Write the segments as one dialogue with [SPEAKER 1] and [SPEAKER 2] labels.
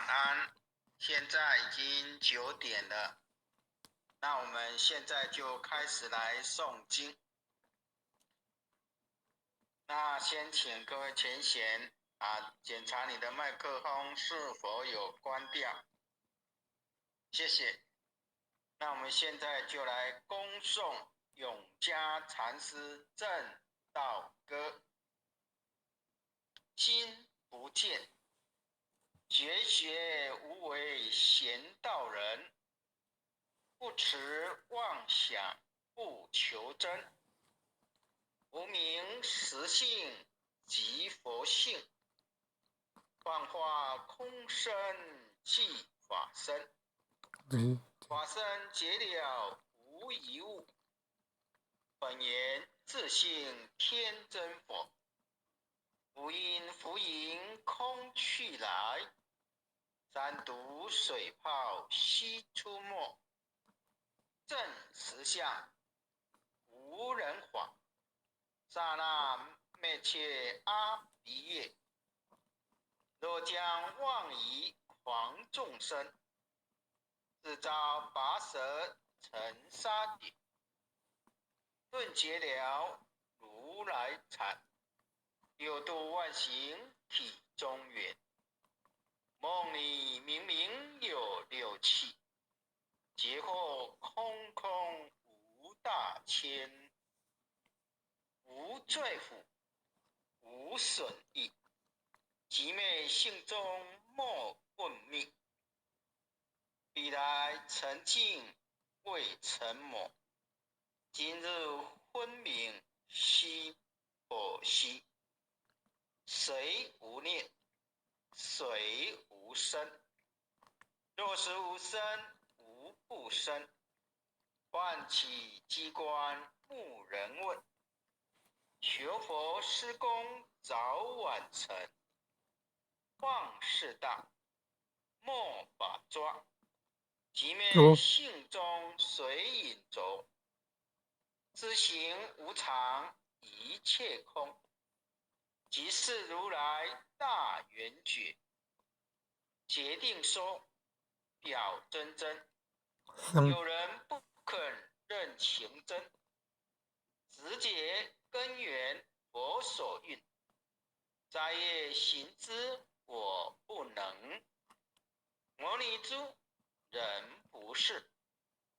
[SPEAKER 1] 晚安。现在已经9点了，那我们现在就开始来诵经。那先请各位前贤检查你的麦克风是否有关掉，谢谢。那我们现在就来恭诵永嘉禅师正道歌。心不见，绝学无为贤道人，不持妄想不求真，无名实性即佛性，幻化空生即法身，法身结了无一物，本源自性天真佛，无因浮盈空去来，三毒水泡悉出没，正实相无人恍，刹那灭却阿鼻业，若将妄疑狂众生，自招拔舌成沙底，顿结了如来禅，六度万行体中远，梦里明明有六气，劫后空空无大千，无罪福无损益，即昧性中莫问命，彼来沉静未曾抹，今日昏明悉可惜，谁无念谁无生，若是无生无不生，唤起机关木人问，学佛施功早晚成，妄事大莫把抓，即昧性中随影走，知行无常一切空，即是如来大圆觉，决定说表真真，有人不肯认情真，直觉根源佛所运，摘业行之我不能，摩尼珠人不是，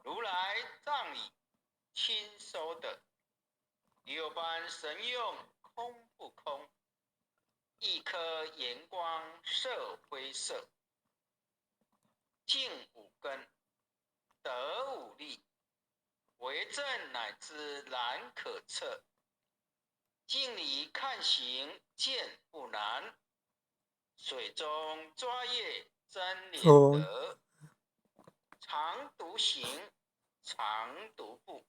[SPEAKER 1] 如来藏里亲收的，六般神用空不空，一颗眼光色灰色，净五根得五力，为证乃知难可测，镜里看行见不难，水中抓叶真练得，常独行常独步，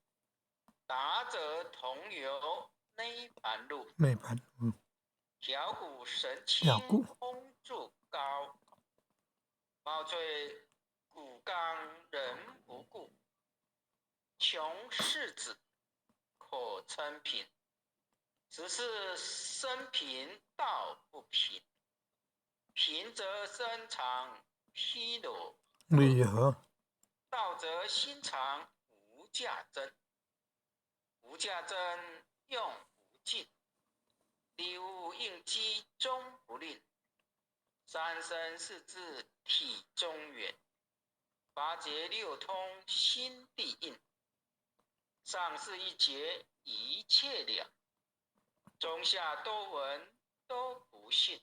[SPEAKER 1] 达则同游内盘路，调骨神清空柱高，毛坠骨刚人不顾，穷世子可称贫，只是生贫道不贫，贫则身长披裸，道则心长无价珍，无价珍用无尽，礼物应机终不吝，三生四智体中远，八节六通心地应，上是一节一切了，中下多闻都不信，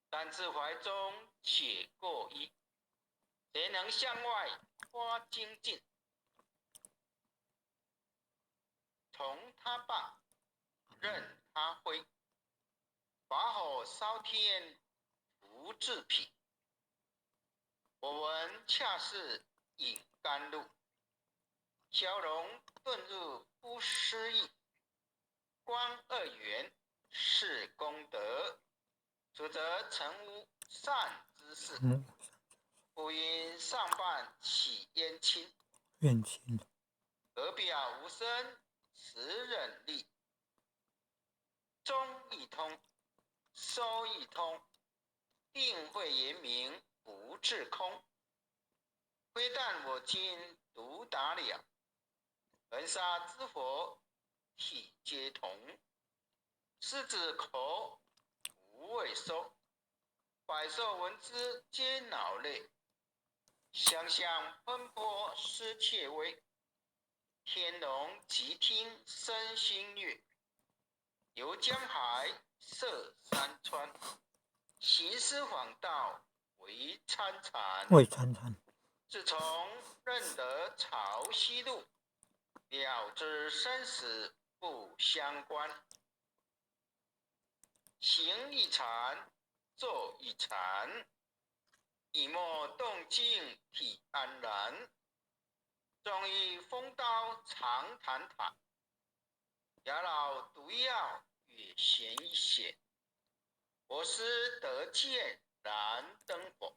[SPEAKER 1] 但自怀中解过疑，谁能向外发精进，从他棒任他挥，法火烧天不自匹，我闻恰是引甘露，消融遁入不思议，观二元是功德，主则成无善之事，不因上半起冤亲，额表无声实忍力，中一通收一通，定慧严明不至空。非但我今独达了，恒沙之佛体皆同。狮子口无未收，百兽闻之皆恼类。想象奔波失切微，天龙即听生心悦。游江海，涉山川，行尸晃道为参禅。自从认得潮汐路，了知生死不相关。行一禅，坐一禅，以莫动静体安然。终于风刀长谈谈，雅老毒药也闲一闲。我师得见燃灯火，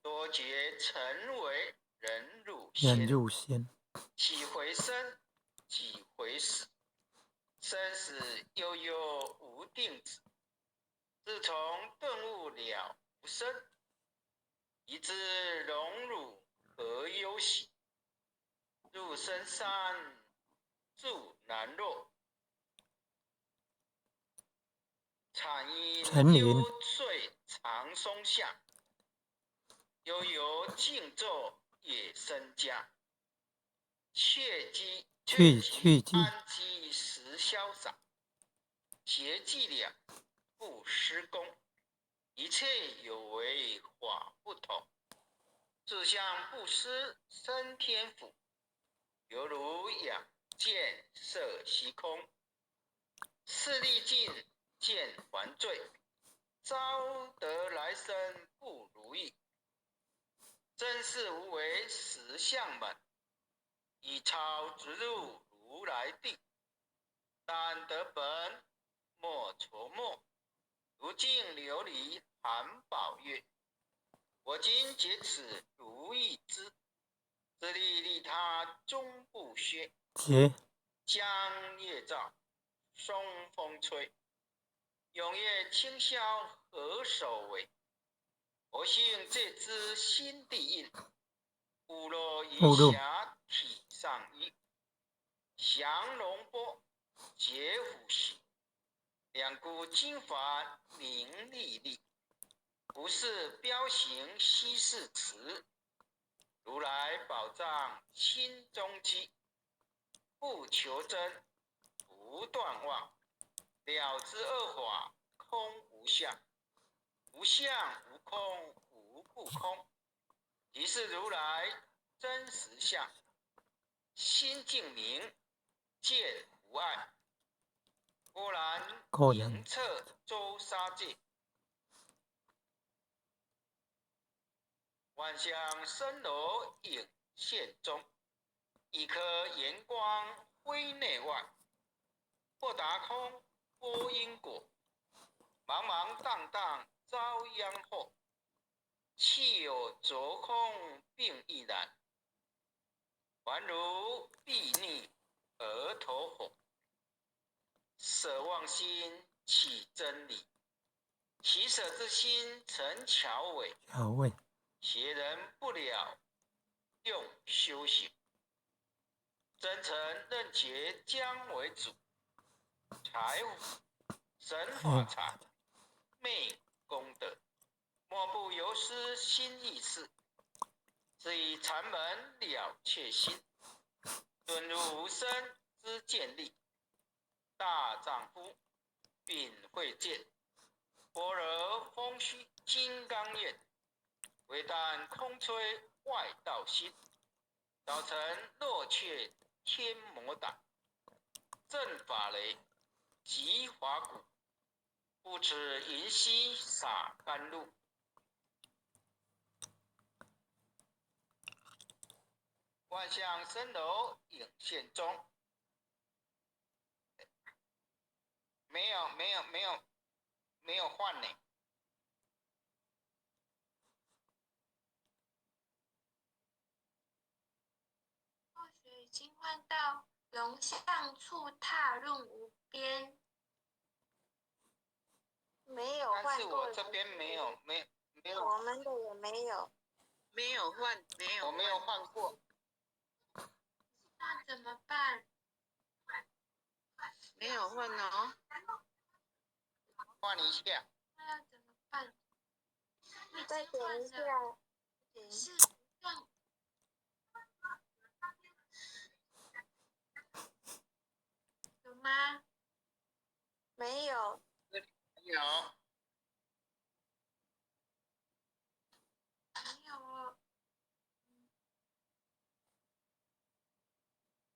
[SPEAKER 1] 多觉成为人入仙。几回生，几回死，生死悠悠无定止。自从顿悟了无生，以知荣辱何忧喜。入深山住难落，禅音幽邃长松下。悠悠静坐也生家，却即安居时潇洒。节计量不失功，一切有为法不同。自相不失生天府，犹如仰见色虚空。视力尽见还罪，招得来生不如意。真是无为实相门，以超直入如来地。但得本莫琢磨，如镜琉璃含宝月。我今解此如意之，自利利他终不歇。江夜照，松风吹，永夜清宵何首尾。我幸这支心地印，误落云霞体上衣。降龙波，解虎行，两股金幡明历历。不是标行稀世词，如来宝藏心中积。不求真，不断妄，了知二法空无相。无相无空无不空，即是如来真实相。心净明，见无碍，果然迎彻周沙界。万象生罗影现中，一颗炎光辉内外。或达空，波因果，茫茫荡荡遭殃祸。气有浊空并亦然，还如睥睨额头火。舍妄心起真理，起舍之心成巧伪。邪人不了用修行，真诚认觉将为主。财神法财，昧功德，莫不由失心意事。是以禅门了却心，遁入无生之见力。大丈夫秉慧见，般若风虚金刚眼。唯但空吹外道心，早晨落却天魔胆。正法雷，极华骨，不知银溪洒甘露。万象生楼影现中，没有换呢。
[SPEAKER 2] 或许已经换到龙象处踏润无边，没有换过。
[SPEAKER 1] 但是我这边没没有，
[SPEAKER 2] 我们的也没有。
[SPEAKER 3] 没有换，没有
[SPEAKER 1] 我没有换过。
[SPEAKER 2] 那怎么办？
[SPEAKER 3] 没有换哦。
[SPEAKER 1] 换一下。
[SPEAKER 2] 那要怎么办？再点一下。是让有吗？没有。
[SPEAKER 1] 有。
[SPEAKER 2] 没有哦。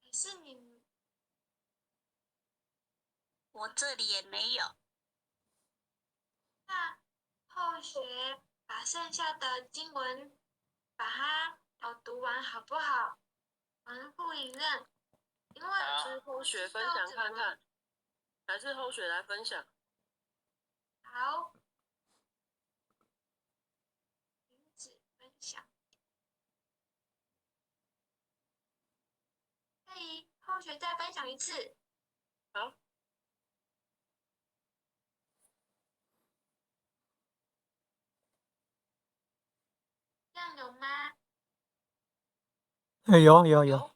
[SPEAKER 2] 还是你？
[SPEAKER 3] 我这里也没有。
[SPEAKER 2] 那后学把剩下的经文把它导读完好不好？完复一任，因为
[SPEAKER 3] 是后学分享看看，还是后学来分享？
[SPEAKER 2] 好，停止分享。可以，后学再分享一次。
[SPEAKER 3] 好。
[SPEAKER 2] 这样有吗？
[SPEAKER 4] 有。
[SPEAKER 1] 有。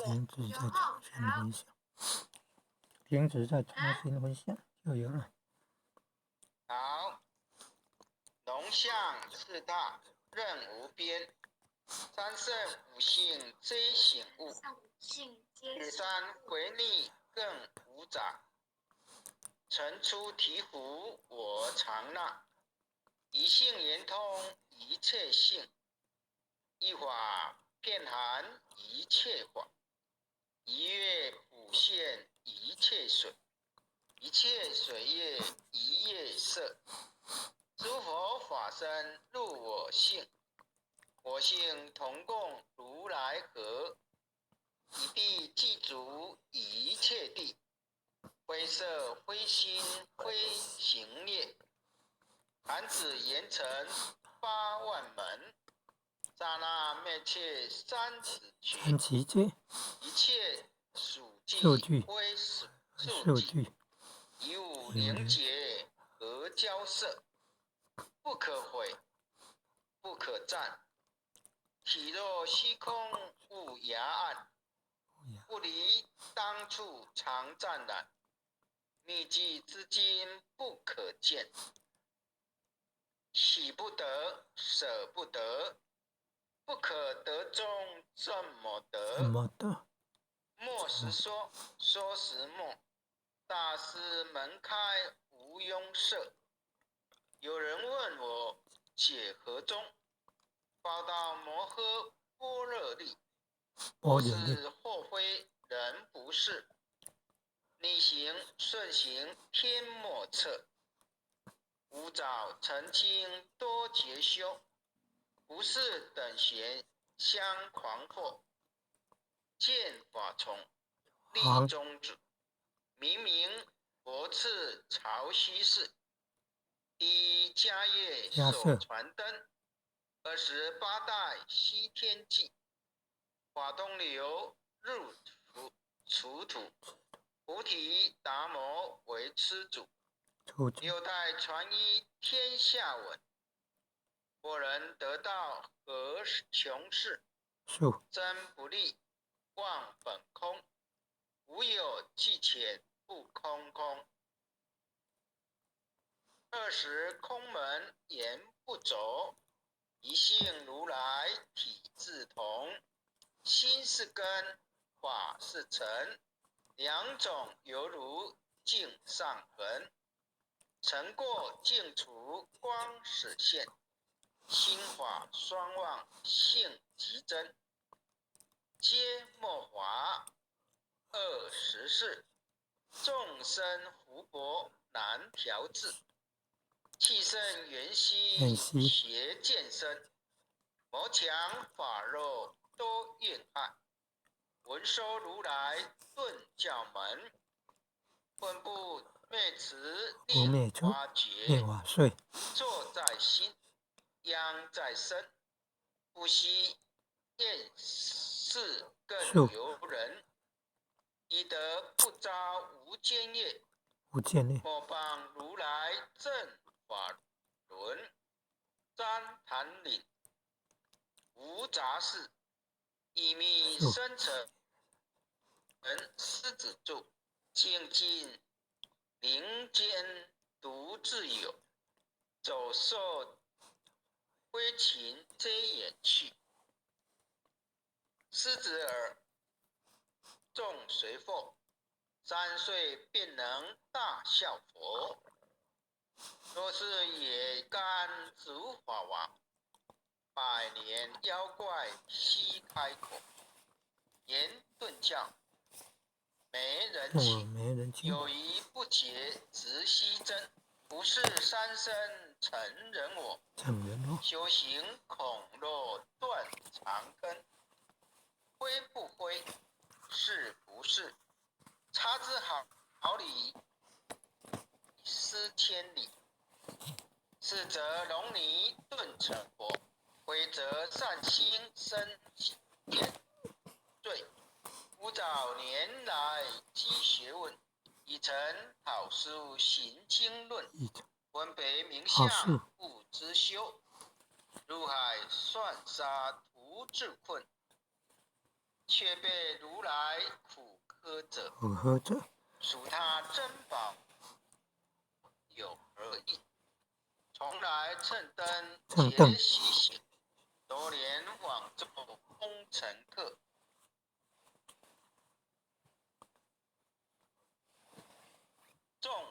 [SPEAKER 4] 停止再重新
[SPEAKER 2] 好。
[SPEAKER 4] 分享。停止再重新分享就有了。
[SPEAKER 1] 好。龙象四大任无边，三圣五性皆醒悟，铁山回逆更无长，晨出醍醐我常纳，一性圆通一切性，一法遍含一切法，一月普现一切水，一切水月一月色，诸佛法身入我性，我性同共如来合，一地具足一切地，非色非心非行业，弹指圆成八万门，刹那灭却三尺
[SPEAKER 4] 三奇界，
[SPEAKER 1] 一切数
[SPEAKER 4] 数据
[SPEAKER 1] 非
[SPEAKER 4] 数据，
[SPEAKER 1] 以五灵解合交色，不可毁，不可占。体若虚空无涯岸，不离当处常湛然。秘籍之今不可见，喜不得，舍不得，不可得中怎么得？莫时说，说时默。大师门开无庸涉。有人问我解何中？报道摩诃般若力。或是或非人不是。逆行顺行天莫测。无早澄清多劫修。不是等闲相狂惑。见法从立宗旨。明明佛赐潮汐寺，第一迦叶所传灯，28代西天记，法东流入除土，菩提达摩为施主，6代传一天下闻，我人得道何穷事，真不利忘本空，无有既浅不空空。20空门言不走，一性如来体自同，心是根，法是尘，两种犹如镜上痕，尘过净除光始现，心法双旺性极真，皆莫华24，众生福薄难调制，气盛元兮邪见深，谋强法弱多怨害，闻说如来顿教门，混不灭持令瓦绝，坐在心殃在身，不惜厌世更由人，以德不招无间业，莫帮如来正法轮。坛岭，无杂事，一密生成狮子座，静静林间独自有，走兽挥禽遮眼去。狮子耳，众随佛，3岁便能大笑佛。若是野干竹法王，100年妖怪悉开口。言顿教，没人情，有疑不解直须真。不是三生成人我，修行恐落断肠根。灰不灰，是不是？差之毫厘，失千里。是则容泥顿成佛，灰则善心生见罪。吾早年来积学问，已曾讨书行经论。分别名相不知修，入海算沙徒自困。却被如来苦喝者，属他珍宝有而已。从来乘灯结习险，多年往做风尘客。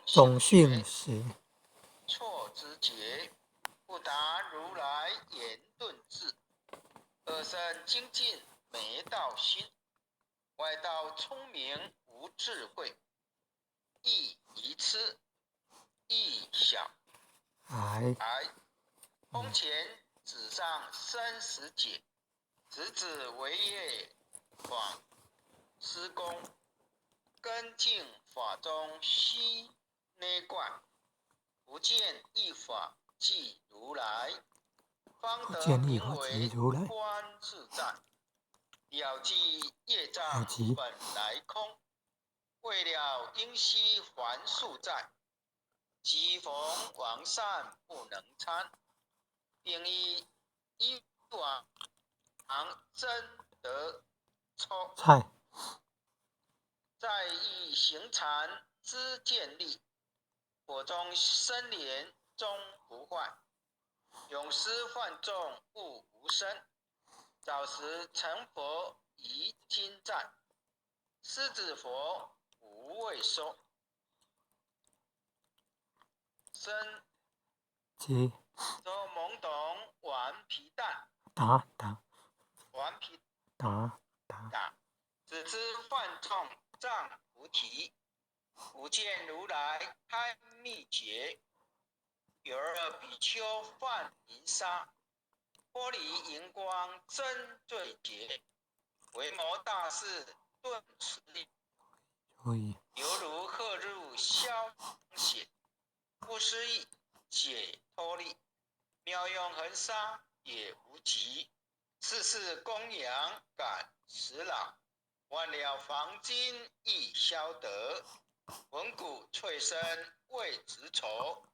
[SPEAKER 1] 众性邪，错之节，不达如来言顿智。恶生精进没道心，外道聪明无智慧。亦愚痴，亦小癌。空前纸上30解，直指为业广施功。根净法中须内观，不见一法即如来，方得名为观自在。了即业障本来空，为了因须还宿债。即逢王善不能参，并以王真得抽菜。在意行禅之见力，火中生莲终不坏。永失幻众悟无生，早时成佛遗金赞。狮子佛无畏收，生即都懵懂顽皮蛋。顽皮打，只知幻众障菩提，不见如来开秘诀。有二比丘犯银沙，玻璃荧光真最洁。维摩大士顿持力，犹如鹤入消血。不思议解脱力，妙用恒沙也无极。世事供养感时老，万了黄金亦消得。文骨翠身未执筹，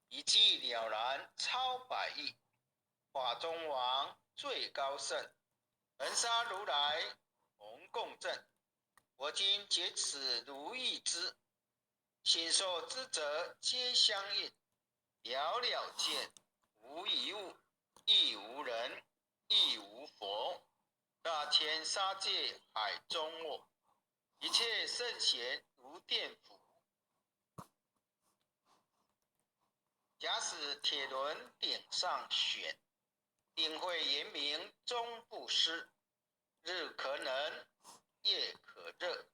[SPEAKER 1] 一计了然超百亿。法中王最高圣，恒沙如来同共振。我今解此如意之，信受之者皆相应。了了见，无一物，亦无人，亦无佛。大千沙界海中卧，一切圣贤如电斧。假使铁轮顶上旋，定会严明终不失。日可能，夜可热，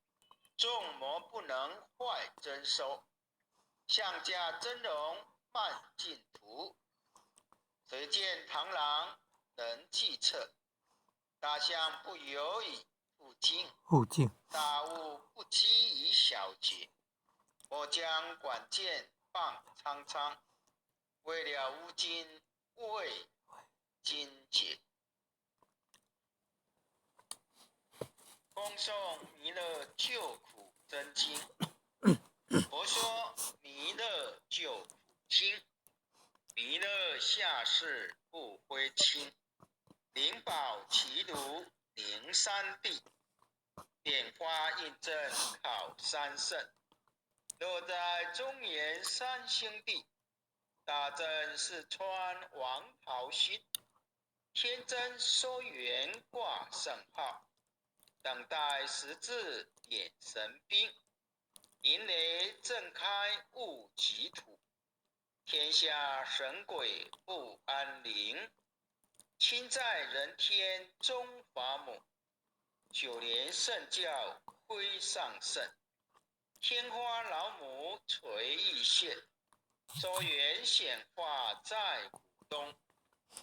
[SPEAKER 1] 众魔不能坏真收。象驾真容慢净土，谁见螳螂能计策？大象不游以悟净，大悟不积以小节。我将管剑放苍苍，为了乌金为金解。恭诵弥勒救苦真经。佛说弥勒救苦经，弥勒下士不挥轻，灵宝其庐灵山地，点花印证考三圣，落在中原三星地，大正四川王桃心，天真收元挂圣号，等待时至点神兵，迎雷震开物极土，天下神鬼不安宁，亲在人天中华母，九莲圣教徽上圣，天花老母垂玉线，周原显化在古东，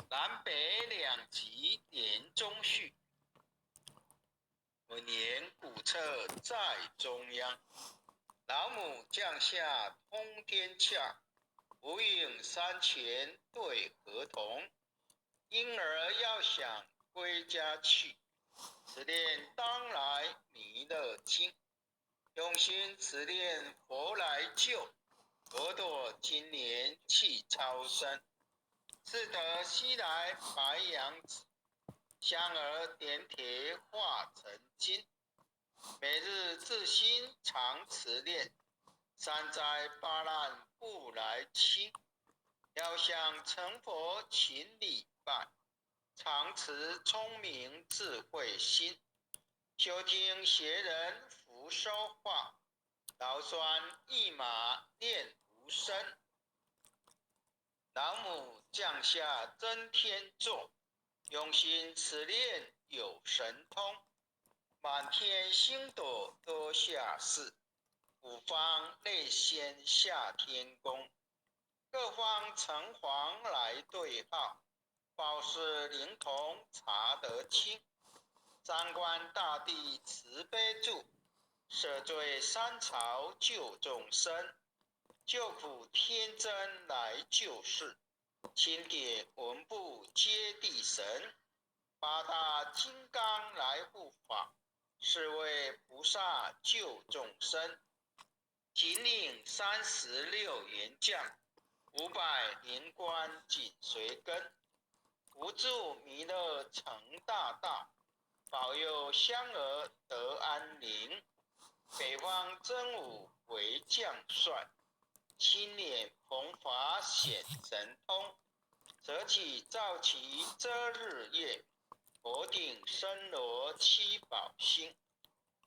[SPEAKER 1] 南北两极连中续，文言古册在中央，老母降下通天下，无影山前对河童，婴儿要想归家去，只念当来弥勒经，用心只念佛来救，耳朵今年气超生，是得西来白羊子，香儿点铁化成金，每日自心常持念，三灾八难不来侵，要想成佛勤礼拜，常持聪明智慧心，休听邪人胡说话，劳酸一马念无声，老母降下真天座，用心持念有神通，满天星斗多下士，五方内仙下天宫，各方城隍来对号，报事灵童查得清，三官大帝慈悲助，赦罪三朝救众生，救苦天真来救世，钦点文部接地神，八大金刚来护法，是为菩萨救众生，引领36员将，500灵官紧随跟，无助弥勒成大道，保佑香儿得安宁，北方真武为将帅，青脸弘法显神通，择起造其遮日月，佛顶森罗七宝星，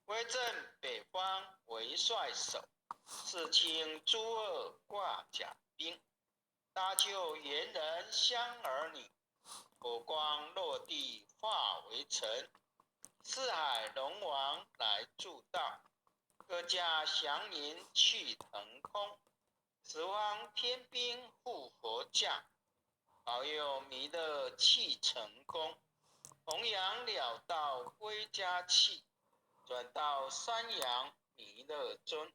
[SPEAKER 1] 威震北方为帅首，世清诸恶挂甲兵，搭救猿人香儿女，火光落地化为尘，四海龙王来助道，各驾祥云去腾空，十方天兵护佛驾，保佑弥勒气成功，弘扬了道归家去，转到山阳弥勒尊，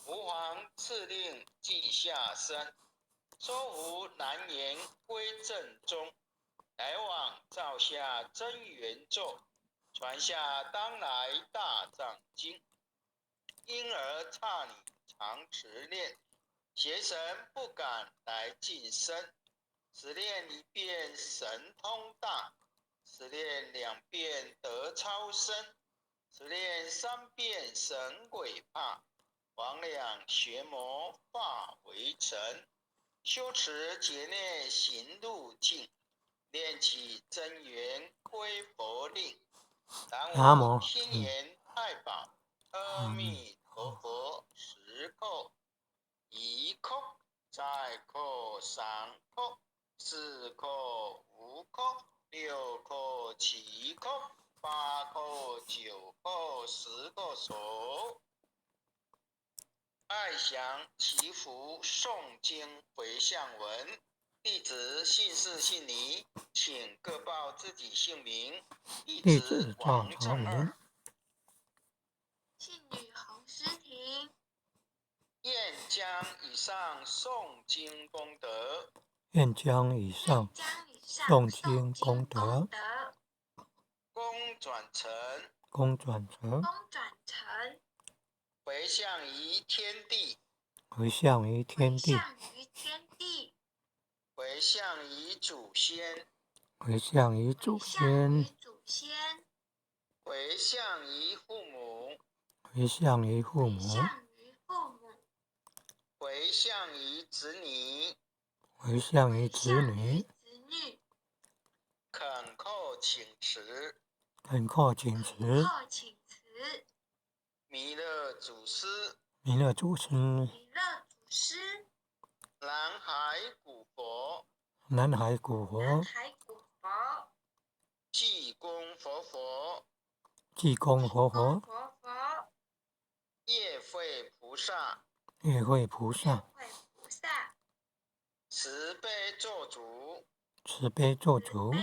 [SPEAKER 1] 吾皇敕令记下生，收服南延归正中，来往照下真元咒，传下当来大藏经，因而刹你常持念，邪神不敢来近身，只念一遍神通大，只念2遍得超生，只念3遍神鬼怕，魍魉邪魔化为尘，修持劫内行路径，念起真元归佛令，南无天眼太保阿弥陀佛10叩，1叩再叩3叩4叩5叩6叩7叩8叩9叩10叩手，爱祥祈福诵经回向文，弟子姓氏姓名，请各报自己姓名。弟子王正二，
[SPEAKER 2] 姓女洪诗婷，
[SPEAKER 1] 愿将以上诵经功德，
[SPEAKER 4] 愿将以上诵经功德
[SPEAKER 1] 功转成回向于天地，
[SPEAKER 2] 回向于天地，
[SPEAKER 1] 回向于祖先，
[SPEAKER 4] 回向于祖先，
[SPEAKER 1] 回向于父母，
[SPEAKER 4] 回向于父母，
[SPEAKER 1] 回向于子女，
[SPEAKER 4] 回向于子女，
[SPEAKER 1] 恳叩请辞，
[SPEAKER 4] 恳叩请辞，
[SPEAKER 1] 弥勒祖师，
[SPEAKER 4] 弥勒祖师，
[SPEAKER 1] 南海古佛，
[SPEAKER 4] 南海古佛，
[SPEAKER 1] 济公活佛，
[SPEAKER 4] 济公活佛，
[SPEAKER 1] 业慧菩萨，
[SPEAKER 4] 月慧菩萨，
[SPEAKER 1] 慈悲做主，
[SPEAKER 4] 慈悲做主，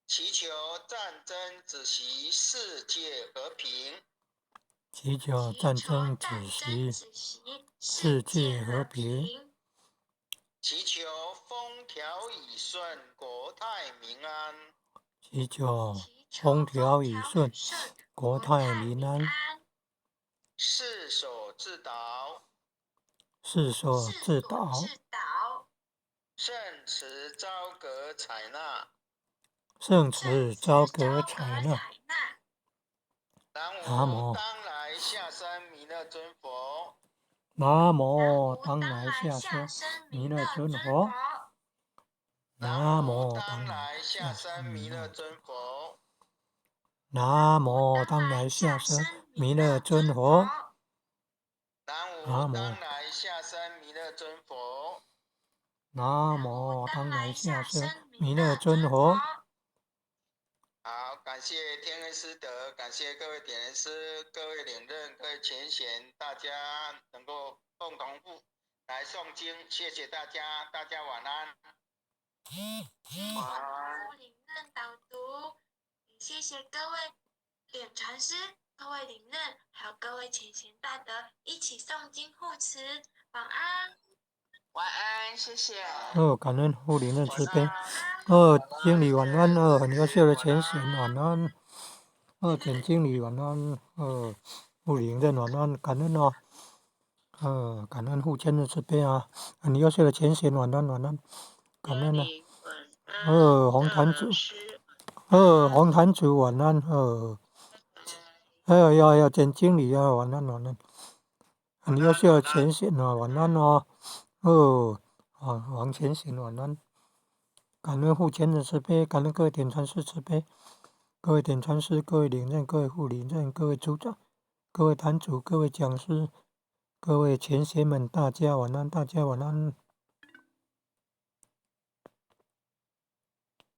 [SPEAKER 1] 祈求战争止息，世界和平，
[SPEAKER 4] 祈求战争止息，世界和平，
[SPEAKER 1] 祈求风调雨顺，国泰民安，
[SPEAKER 4] 祈求风调雨顺，国泰民安，
[SPEAKER 1] 世所自导，
[SPEAKER 4] 世所自导，
[SPEAKER 1] 圣慈昭格采纳，
[SPEAKER 4] 圣慈昭格采纳。
[SPEAKER 1] 南无当来下生弥勒尊佛，
[SPEAKER 4] 南无当来下生弥勒尊佛，南无当来下生弥勒尊佛，南无当来下生弥勒尊佛，
[SPEAKER 1] 南无当来下生弥勒尊佛，
[SPEAKER 4] 南无当来下生弥勒尊佛。
[SPEAKER 1] 好，感谢天恩师德，感谢各位点人师、各位领任、各位前贤，大家能够共同来诵经，谢谢大家，大家晚安。
[SPEAKER 2] 晚安。领任导读，谢谢各位点传师、各位领任，还有各位前贤大德一起诵经护持，晚安。
[SPEAKER 3] 晚安，谢谢。
[SPEAKER 4] 感恩护领任慈悲。经理晚安。很优秀的前贤晚安。简经理晚安。护领任晚安，感恩哦。感恩护监的慈悲啊。很优秀的前贤晚安晚安，感恩啊。红坛主，红坛主晚安。简经理啊晚安晚安。很优秀的前贤啊晚安哦。王前贤晚安，感恩护监的慈悲，感恩各位点传师慈悲，各位点传师、各位领任、各位护领任、各位组长、各位坛主、各位讲师、各位前贤们，大家晚安，大家晚安。